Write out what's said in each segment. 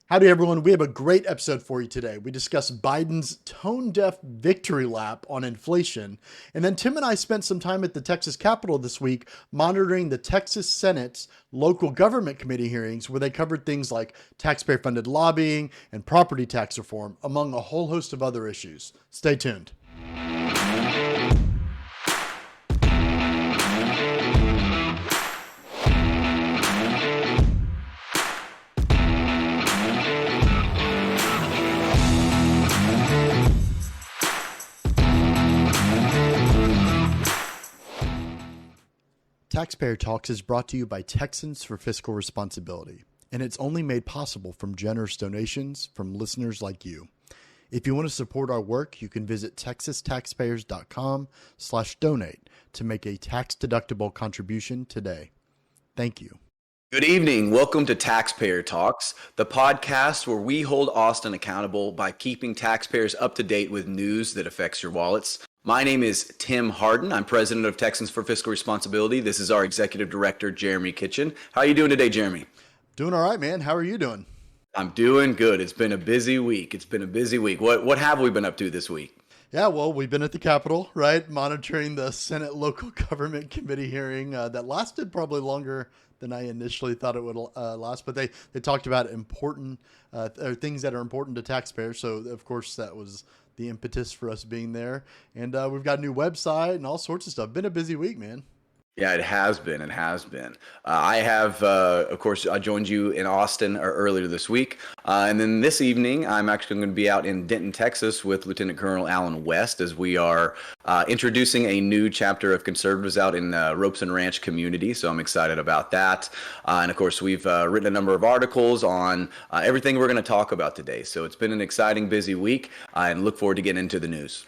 Howdy, everyone. We have a great episode for you today. We discuss Biden's tone-deaf victory lap on inflation. And then Tim and I spent some time at the Texas Capitol this week monitoring the Texas Senate's local government committee hearings, where they covered things like taxpayer-funded lobbying and property tax reform, among a whole host of other issues. Stay tuned. Taxpayer Talks is brought to you by Texans for Fiscal Responsibility, and it's only made possible from generous donations from listeners like you. If you want to support our work, you can visit texastaxpayers.com/donate to make a tax-deductible contribution today. Thank you. Good evening. Welcome to Taxpayer Talks, the podcast where we hold Austin accountable by keeping taxpayers up to date with news that affects your wallets. My name is Tim Harden. I'm president of Texans for Fiscal Responsibility. This is our executive director, Jeremy Kitchen. How are you doing today, Jeremy? Doing all right, man. How are you doing? I'm doing good. It's been a busy week. What have we been up to this week? Yeah, well, we've been at the Capitol, right? Monitoring the Senate local government committee hearing that lasted probably longer than I initially thought it would last. But they talked about important or things that are important to taxpayers. So, of course, that was the impetus for us being there. And we've got a new website and all sorts of stuff. Been a busy week, man. Yeah, it has been. I have, of course, I joined you in Austin earlier this week. And then this evening, I'm actually going to be out in Denton, Texas with Lieutenant Colonel Alan West as we are introducing a new chapter of conservatives out in Ropes and Ranch community. So I'm excited about that. And of course, we've written a number of articles on everything we're going to talk about today. So it's been an exciting, busy week and look forward to getting into the news.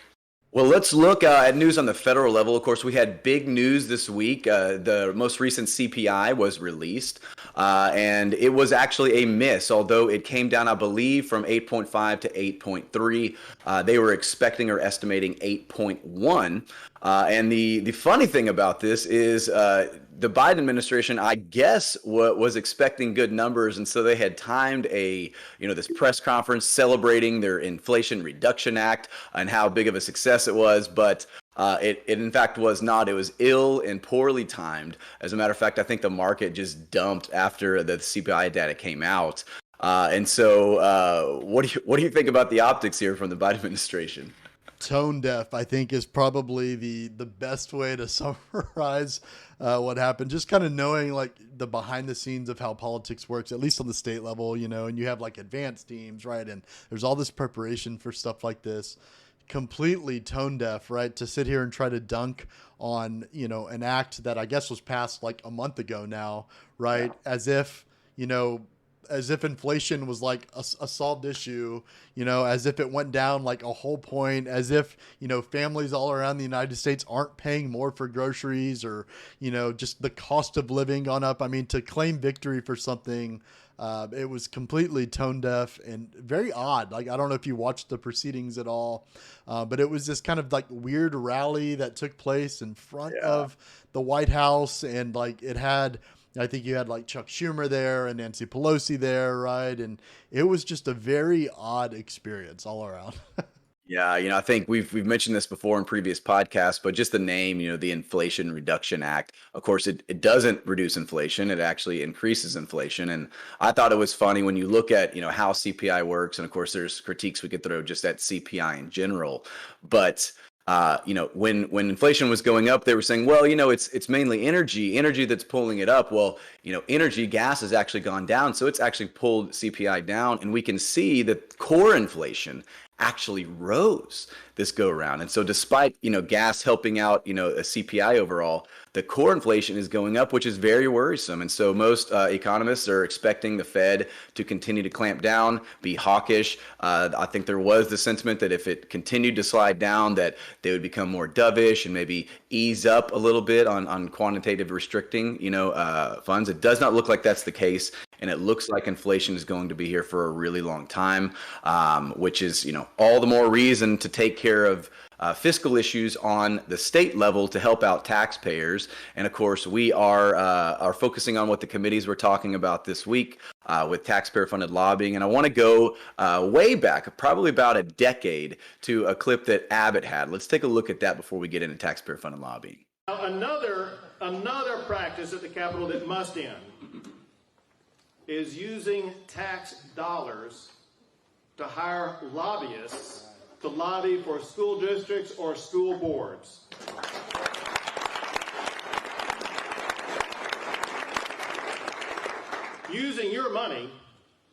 Well, let's look at news on the federal level. Of course, we had big news this week. The most recent CPI was released, and it was actually a miss, although it came down, I believe, from 8.5 to 8.3. They were expecting or estimating 8.1. And the funny thing about this is the Biden administration, I guess, was expecting good numbers, and so they had timed this press conference celebrating their Inflation Reduction Act and how big of a success it was, but it in fact was not. It was ill and poorly timed. As a matter of fact, I think the market just dumped after the CPI data came out. And so, what do you think about the optics here from the Biden administration? Tone deaf, I think, is probably the best way to summarize what happened. Just kind of knowing like the behind the scenes of how politics works, at least on the state level, and you have like advanced teams, right? And there's all this preparation for stuff like this. Completely tone deaf, right? To sit here and try to dunk on, an act that I guess was passed like a month ago now, right? Yeah. As if inflation was like a solved issue, as if it went down like a whole point, as if, families all around the United States aren't paying more for groceries or, just the cost of living gone up. I mean, to claim victory for something, it was completely tone deaf and very odd. Like, I don't know if you watched the proceedings at all, but it was this kind of like weird rally that took place in front of the White House. And like I think you had like Chuck Schumer there and Nancy Pelosi there, right? And it was just a very odd experience all around. Yeah, I think we've mentioned this before in previous podcasts, but just the name, the Inflation Reduction Act, of course, it doesn't reduce inflation. It actually increases inflation. And I thought it was funny when you look at, how CPI works. And of course, there's critiques we could throw just at CPI in general. But when inflation was going up, they were saying, well, it's mainly energy that's pulling it up. Well, gas has actually gone down. So it's actually pulled CPI down. And we can see that core inflation actually rose this go around. And so despite, gas helping out, a CPI overall, the core inflation is going up, which is very worrisome. And so most economists are expecting the Fed to continue to clamp down, be hawkish. I think there was the sentiment that if it continued to slide down, that they would become more dovish and maybe ease up a little bit on quantitative restricting, funds. It does not look like that's the case. and it looks like inflation is going to be here for a really long time, which is, all the more reason to take care of fiscal issues on the state level to help out taxpayers. And of course, we are focusing on what the committees were talking about this week with taxpayer-funded lobbying. And I want to go way back, probably about a decade, to a clip that Abbott had. Let's take a look at that before we get into taxpayer-funded lobbying. Now, another practice at the Capitol that must end is using tax dollars to hire lobbyists to lobby for school districts or school boards. Using your money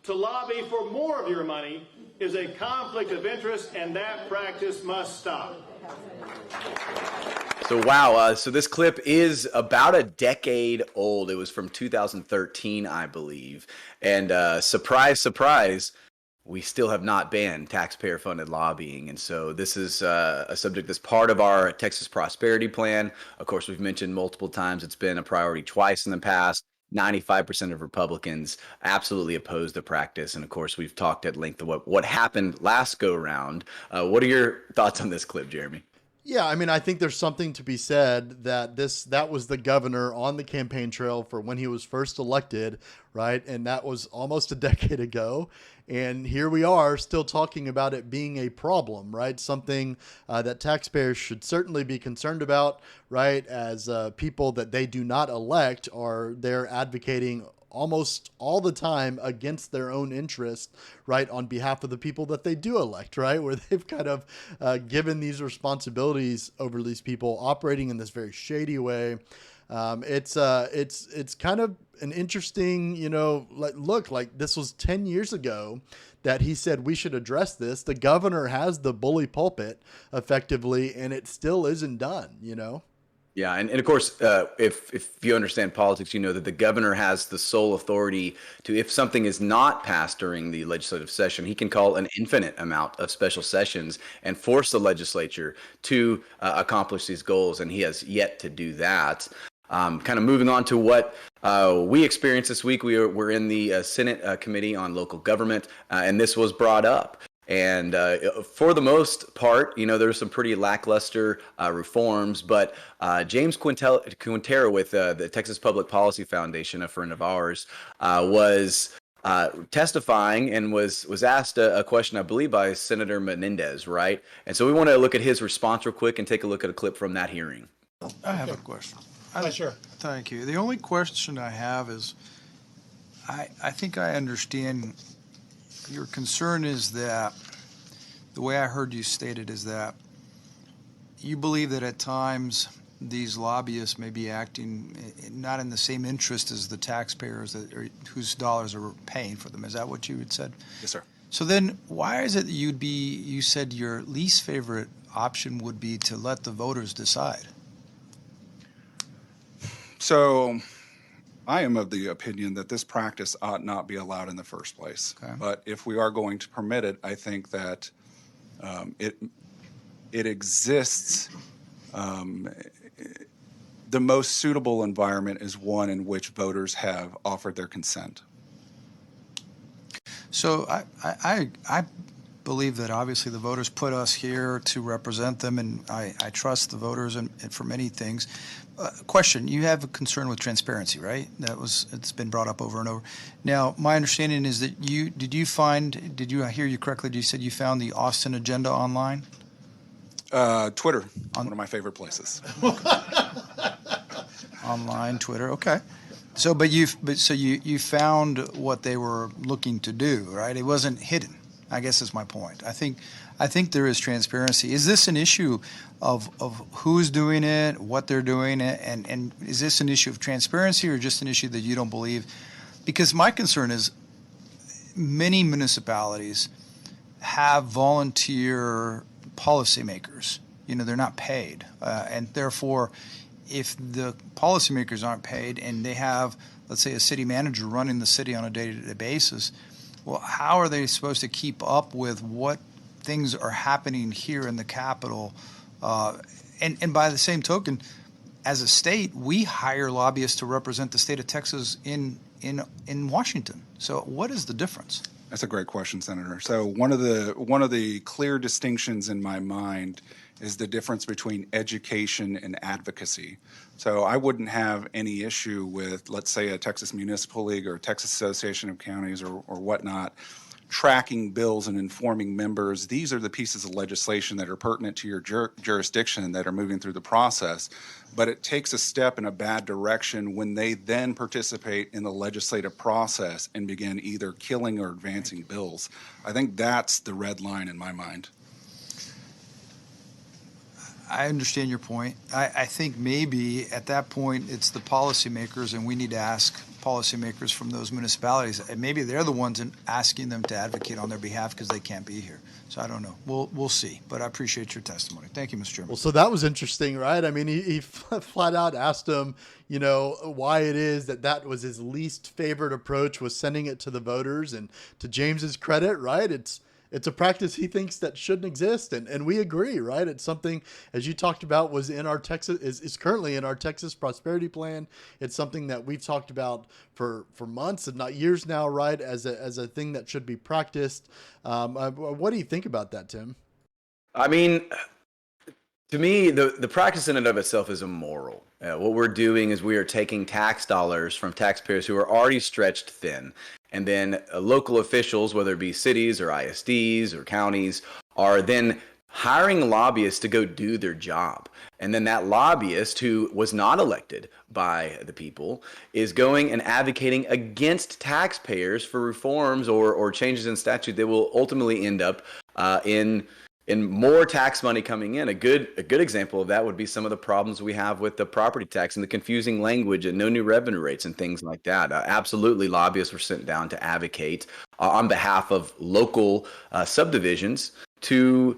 to lobby for more of your money is a conflict of interest, and that practice must stop. So wow, so this clip is about a decade old. It was from 2013, I believe. And surprise, surprise, we still have not banned taxpayer-funded lobbying. And so this is a subject that's part of our Texas Prosperity Plan. Of course, we've mentioned multiple times it's been a priority twice in the past. 95% of Republicans absolutely oppose the practice. And of course, we've talked at length of what happened last go round. What are your thoughts on this clip, Jeremy? Yeah, I mean, I think there's something to be said that that was the governor on the campaign trail for when he was first elected, right? And that was almost a decade ago. And here we are still talking about it being a problem, right? Something that taxpayers should certainly be concerned about, right? As people that they do not elect are there advocating almost all the time against their own interest, right, on behalf of the people that they do elect, right, where they've kind of given these responsibilities over these people operating in this very shady way. It's kind of an interesting, look, like this was 10 years ago that he said we should address this. The governor has the bully pulpit effectively, and it still isn't done, Yeah, and of course, if you understand politics, you know that the governor has the sole authority to, if something is not passed during the legislative session, he can call an infinite amount of special sessions and force the legislature to accomplish these goals, and he has yet to do that. Kind of moving on to what we experienced this week, we're in the Senate Committee on Local Government, and this was brought up. And for the most part, there's some pretty lackluster reforms, but James Quintero with the Texas Public Policy Foundation, a friend of ours, was testifying and was asked a question, I believe, by Senator Menendez, right? And so we want to look at his response real quick and take a look at a clip from that hearing. I have a question. Sure. Thank you. The only question I have is, I think I understand your concern is that, the way I heard you state it, is that you believe that at times these lobbyists may be acting not in the same interest as the taxpayers whose dollars are paying for them. Is that what you had said? Yes, sir. So then why is it that you said your least favorite option would be to let the voters decide? So I am of the opinion that this practice ought not be allowed in the first place. Okay. But if we are going to permit it, I think that it exists. The most suitable environment is one in which voters have offered their consent. So I believe that obviously the voters put us here to represent them, and I trust the voters and for many things. Question: you have a concern with transparency, right? It's been brought up over and over. Now, my understanding is that did I hear you correctly? You said you found the Austin agenda online? Twitter, one of my favorite places. Online, Twitter, okay. So, you found what they were looking to do, right? It wasn't hidden, I guess is my point. I think there is transparency. Is this an issue of who's doing it, what they're doing, and is this an issue of transparency or just an issue that you don't believe? Because my concern is many municipalities have volunteer policymakers. They're not paid, and therefore, if the policymakers aren't paid and they have, let's say, a city manager running the city on a day-to-day basis, well, how are they supposed to keep up with what things are happening here in the Capitol? And by the same token, as a state, we hire lobbyists to represent the state of Texas in in Washington. So what is the difference? That's a great question, Senator. So one of the clear distinctions in my mind is the difference between education and advocacy. So I wouldn't have any issue with, let's say, a Texas Municipal League or Texas Association of Counties or whatnot, tracking bills and informing members. These are the pieces of legislation that are pertinent to your jurisdiction that are moving through the process. But it takes a step in a bad direction when they then participate in the legislative process and begin either killing or advancing bills. I think that's the red line in my mind. I understand your point. I think maybe at that point it's the policymakers, and we need to ask policymakers from those municipalities. And maybe they're the ones asking them to advocate on their behalf because they can't be here. So I don't know. We'll see. But I appreciate your testimony. Thank you, Mr. Chairman. Well, so that was interesting, right? I mean, he flat out asked him, you know, why it is that was his least favorite approach, was sending it to the voters. And to James's credit, right, it's a practice he thinks that shouldn't exist. And we agree, right? It's something, as you talked about, was in our Texas, is currently in our Texas Prosperity Plan. It's something that we've talked about for months, if not years now, right? As a thing that should be practiced. What do you think about that, Tim? I mean, to me, the practice in and of itself is immoral. What we're doing is we are taking tax dollars from taxpayers who are already stretched thin. And then local officials, whether it be cities or ISDs or counties, are then hiring lobbyists to go do their job. And then that lobbyist, who was not elected by the people, is going and advocating against taxpayers for reforms or changes in statute that will ultimately end up in more tax money coming in. A good example of that would be some of the problems we have with the property tax and the confusing language and no new revenue rates and things like that. Absolutely, lobbyists were sent down to advocate on behalf of local subdivisions to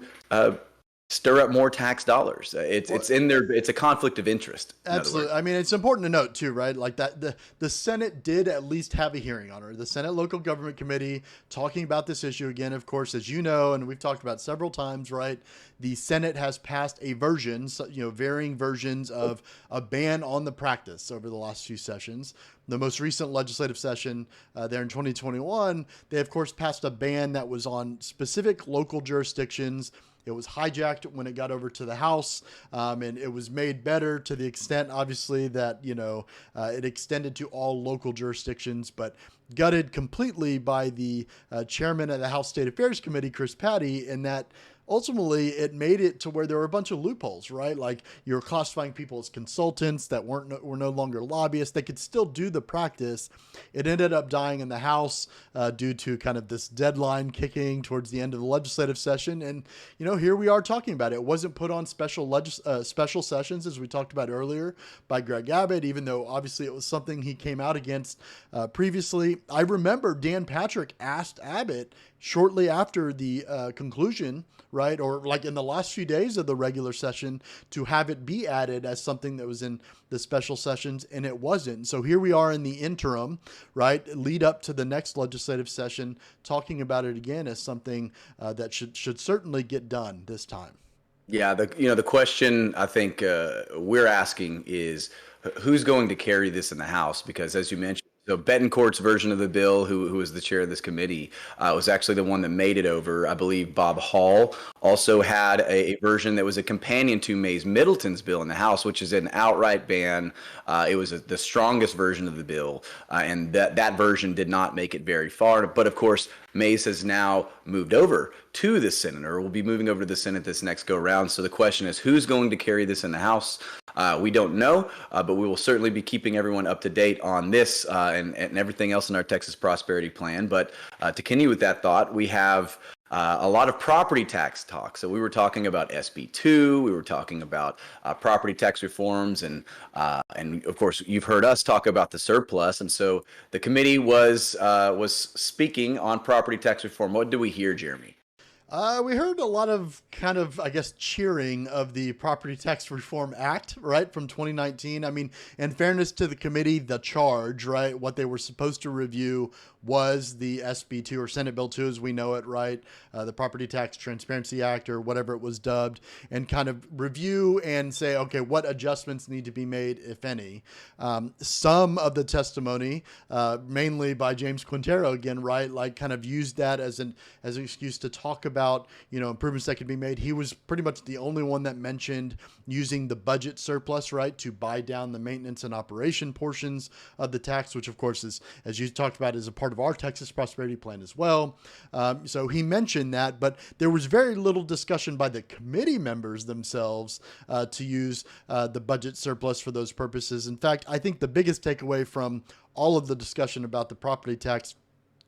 stir up more tax dollars. It's in there. It's a conflict of interest. Absolutely. I mean, it's important to note too, right? Like that the Senate did at least have a hearing on her. The Senate Local Government Committee talking about this issue again, of course, as you know, and we've talked about several times, right? The Senate has passed a version, varying versions of a ban on the practice over the last few sessions. The most recent legislative session there in 2021, they of course passed a ban that was on specific local jurisdictions. It was hijacked when it got over to the House, and it was made better to the extent, obviously, that it extended to all local jurisdictions, but gutted completely by the chairman of the House State Affairs Committee, Chris Patty, in that ultimately it made it to where there were a bunch of loopholes, right? Like you're classifying people as consultants that were no longer lobbyists. They could still do the practice. It ended up dying in the House due to kind of this deadline kicking towards the end of the legislative session. And, here we are talking about it. It wasn't put on special sessions, as we talked about earlier, by Greg Abbott, even though obviously it was something he came out against previously. I remember Dan Patrick asked Abbott shortly after the conclusion, right, or like in the last few days of the regular session, to have it be added as something that was in the special sessions, and it wasn't. So here we are in the interim, right, lead up to the next legislative session, talking about it again as something that should certainly get done this time. Yeah, the question I think we're asking is who's going to carry this in the House? Because as you mentioned, so Betancourt's version of the bill, who was the chair of this committee, was actually the one that made it over. I believe Bob Hall also had a version that was a companion to Mays Middleton's bill in the House, which is an outright ban. It was the strongest version of the bill, and that version did not make it very far. But of course, Mays has now moved over to the Senate, or will be moving over to the Senate this next go round. So the question is, who's going to carry this in the House? We don't know, but we will certainly be keeping everyone up to date on this and everything else in our Texas Prosperity Plan. But to continue with that thought, we have a lot of property tax talk. So we were talking about SB 2, we were talking about property tax reforms, and of course you've heard us talk about the surplus. And so the committee was speaking on property tax reform. What do we hear, Jeremy? We heard a lot of kind of, I guess, cheering of the Property Tax Reform Act, right, from 2019. I mean, in fairness to the committee, the charge, right, what they were supposed to review was the SB2 or Senate Bill 2 as we know it, right, the Property Tax Transparency Act or whatever it was dubbed, and kind of review and say, okay, what adjustments need to be made, if any. Some of the testimony, mainly by James Quintero again, right, like kind of used that as an excuse to talk about, improvements that could be made. He was pretty much the only one that mentioned using the budget surplus, right, to buy down the maintenance and operation portions of the tax, which of course is, as you talked about, is a part of our Texas Prosperity Plan as well. So he mentioned that, but there was very little discussion by the committee members themselves to use the budget surplus for those purposes. In fact, I think the biggest takeaway from all of the discussion about the property tax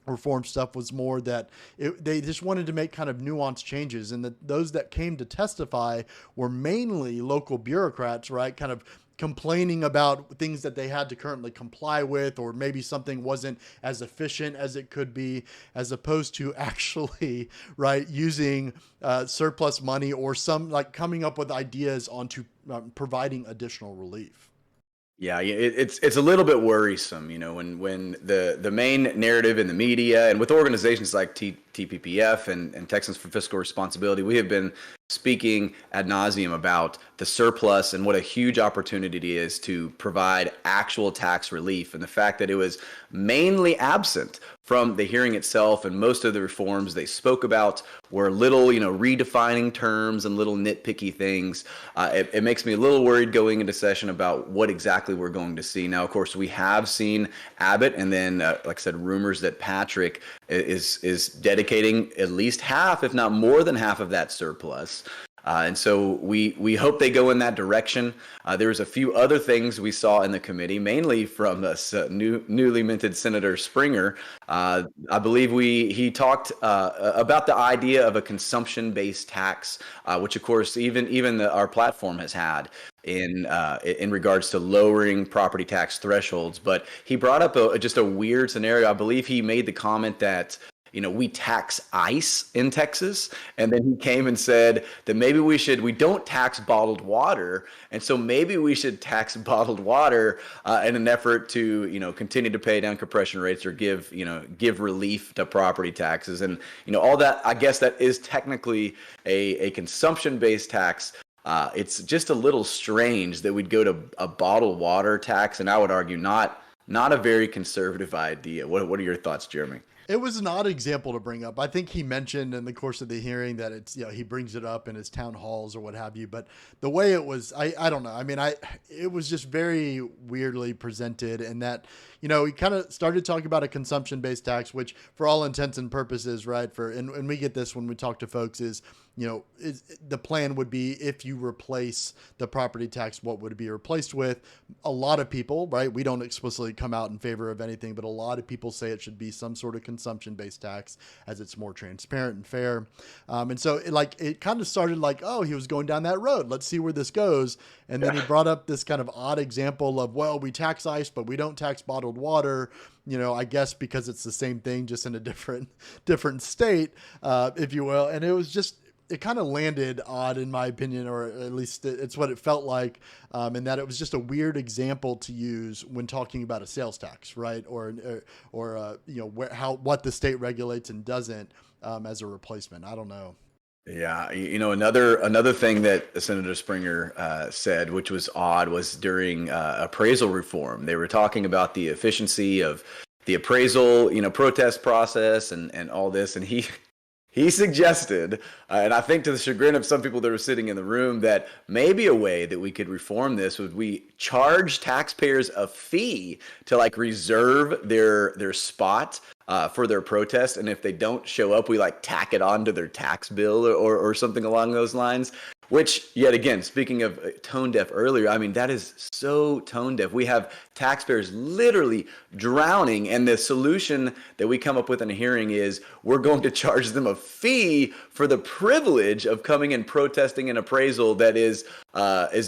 reform stuff was more that they just wanted to make kind of nuanced changes, and that those that came to testify were mainly local bureaucrats, right, kind of complaining about things that they had to currently comply with, or maybe something wasn't as efficient as it could be, as opposed to actually, right, using surplus money or some, like, coming up with ideas onto providing additional relief. Yeah, it's a little bit worrisome, when the main narrative in the media and with organizations like TPPF and Texans for Fiscal Responsibility, we have been speaking ad nauseum about the surplus and what a huge opportunity it is to provide actual tax relief, and the fact that it was mainly absent from the hearing itself, and most of the reforms they spoke about were little, redefining terms and little nitpicky things. It makes me a little worried going into session about what exactly we're going to see. Now, of course, we have seen Abbott, and then, like I said, rumors that Patrick is dedicating at least half, if not more than half of that surplus. And so we hope they go in that direction. There's a few other things we saw in the committee, mainly from newly minted Senator Springer. I believe he talked about the idea of a consumption-based tax, which of course even our platform has had in regards to lowering property tax thresholds. But he brought up just a weird scenario. I believe he made the comment that we tax ice in Texas. And then he came and said that maybe we don't tax bottled water. And so maybe we should tax bottled water in an effort to, continue to pay down compression rates or give relief to property taxes. And, all that, I guess that is technically a consumption-based tax. It's just a little strange that we'd go to a bottled water tax. And I would argue not a very conservative idea. What are your thoughts, Jeremy? It was an odd example to bring up. I think he mentioned in the course of the hearing that it's, he brings it up in his town halls or what have you, but the way it was, I don't know. I mean, it was just very weirdly presented, and that, he kind of started talking about a consumption-based tax, which for all intents and purposes, right, and we get this when we talk to folks is, the plan would be, if you replace the property tax, what would it be replaced with? A lot of people, right, we don't explicitly come out in favor of anything, but a lot of people say it should be some sort of consumption-based tax, as it's more transparent and fair. And so it kind of started like, oh, he was going down that road. Let's see where this goes. And then he brought up this kind of odd example of, well, we tax ice, but we don't tax bottled water. I guess because it's the same thing, just in a different state, if you will. And it was just, it kind of landed odd in my opinion, or at least it's what it felt like. And that it was just a weird example to use when talking about a sales tax, right? Or what the state regulates and doesn't, as a replacement. I don't know. Yeah, another thing that Senator Springer said, which was odd, was during appraisal reform. They were talking about the efficiency of the appraisal, protest process and all this, and he suggested, and I think to the chagrin of some people that were sitting in the room, that maybe a way that we could reform this would we charge taxpayers a fee to reserve their spot for their protest, and if they don't show up, we tack it onto their tax bill or something along those lines. Which, yet again, speaking of tone deaf earlier, I mean, that is so tone deaf. We have taxpayers literally drowning, and the solution that we come up with in a hearing is we're going to charge them a fee for the privilege of coming and protesting an appraisal that is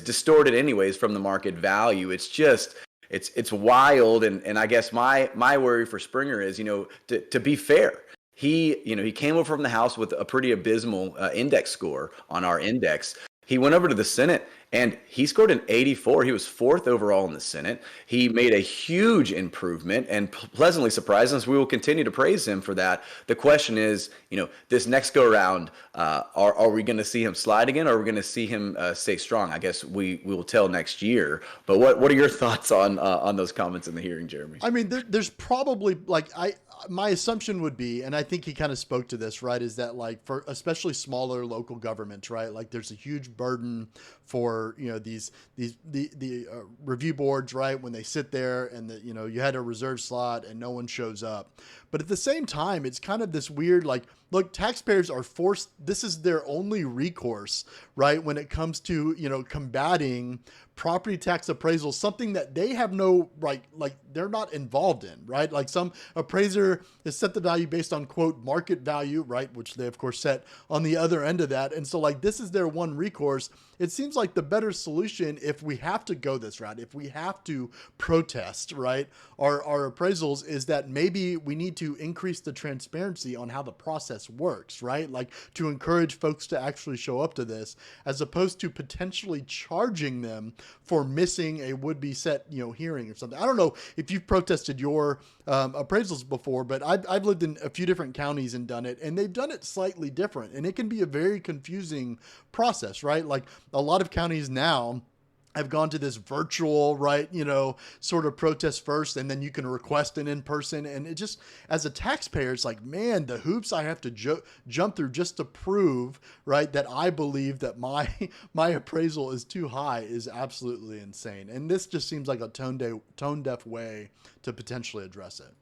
distorted anyways from the market value. It's just, it's wild, and I guess my worry for Springer is, to be fair, he came over from the House with a pretty abysmal index score on our index. He went over to the Senate and he scored an 84. He was 4th overall in the Senate. He made a huge improvement and pleasantly surprised us. We will continue to praise him for that. The question is, this next go around, are we going to see him slide again, or are we going to see him stay strong? I guess we will tell next year. But what are your thoughts on those comments in the hearing, Jeremy? I mean, there's probably my assumption would be, and I think he kind of spoke to this, right, is that for especially smaller local governments, right, there's a huge burden for the review boards, right, when they sit there and you had a reserve slot and no one shows up. But at the same time, it's kind of this weird, look, taxpayers are forced, this is their only recourse, right, when it comes to, combating property tax appraisal, something that they have no right, they're not involved in, right? Some appraiser has set the value based on, quote, market value, right, which they of course set on the other end of that. And so this is their one recourse. It seems like the better solution, if we have to go this route, if we have to protest, right, our appraisals, is that maybe we need to increase the transparency on how the process works, right? To encourage folks to actually show up to this, as opposed to potentially charging them for missing a would-be set, hearing or something. I don't know if you've protested your appraisals before, but I've lived in a few different counties and done it, and they've done it slightly different, and it can be a very confusing process, right? A lot of counties now have gone to this virtual, right, sort of protest first, and then you can request an in-person. And it just, as a taxpayer, it's man, the hoops I have to jump through just to prove, right, that I believe that my appraisal is too high is absolutely insane. And this just seems like a tone-deaf way to potentially address it.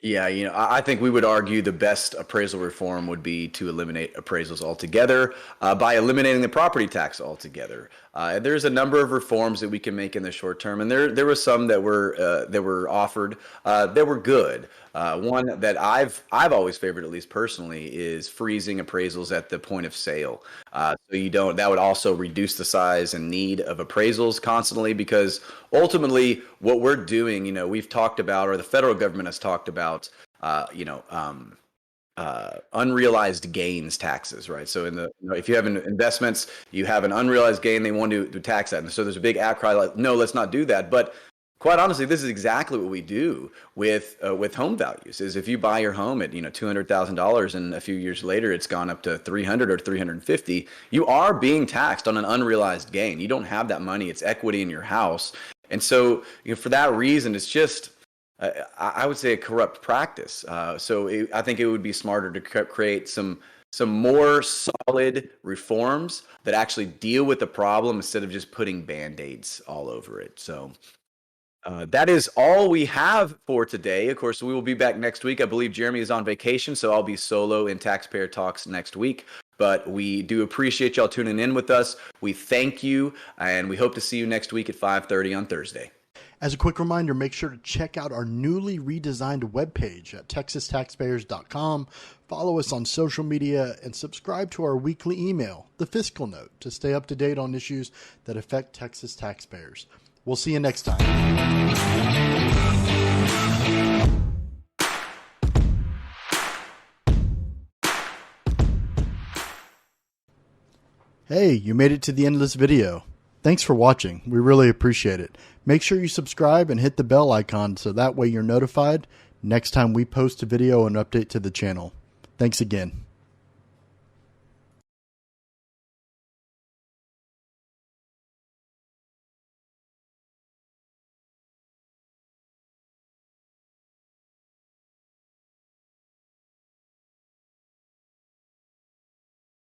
Yeah, I think we would argue the best appraisal reform would be to eliminate appraisals altogether by eliminating the property tax altogether. There's a number of reforms that we can make in the short term, and there were some that were offered that were good. One that I've always favored, at least personally, is freezing appraisals at the point of sale. So that would also reduce the size and need of appraisals constantly, because ultimately what we're doing, we've talked about, or the federal government has talked about, unrealized gains taxes, right? So if you have investments, you have an unrealized gain, they want to tax that. And so there's a big outcry no, let's not do that. But quite honestly, this is exactly what we do with home values. Is if you buy your home at $200,000 and a few years later it's gone up to 300 or 350, you are being taxed on an unrealized gain. You don't have that money; it's equity in your house, and so for that reason, it's just I would say a corrupt practice. I think it would be smarter to create some more solid reforms that actually deal with the problem instead of just putting Band-Aids all over it. So. That is all we have for today. Of course, we will be back next week. I believe Jeremy is on vacation, so I'll be solo in Taxpayer Talks next week. But we do appreciate y'all tuning in with us. We thank you, and we hope to see you next week at 5:30 on Thursday. As a quick reminder, make sure to check out our newly redesigned webpage at texastaxpayers.com. Follow us on social media and subscribe to our weekly email, The Fiscal Note, to stay up to date on issues that affect Texas taxpayers. We'll see you next time. Hey, you made it to the end of this video. Thanks for watching. We really appreciate it. Make sure you subscribe and hit the bell icon so that way you're notified next time we post a video and update to the channel. Thanks again.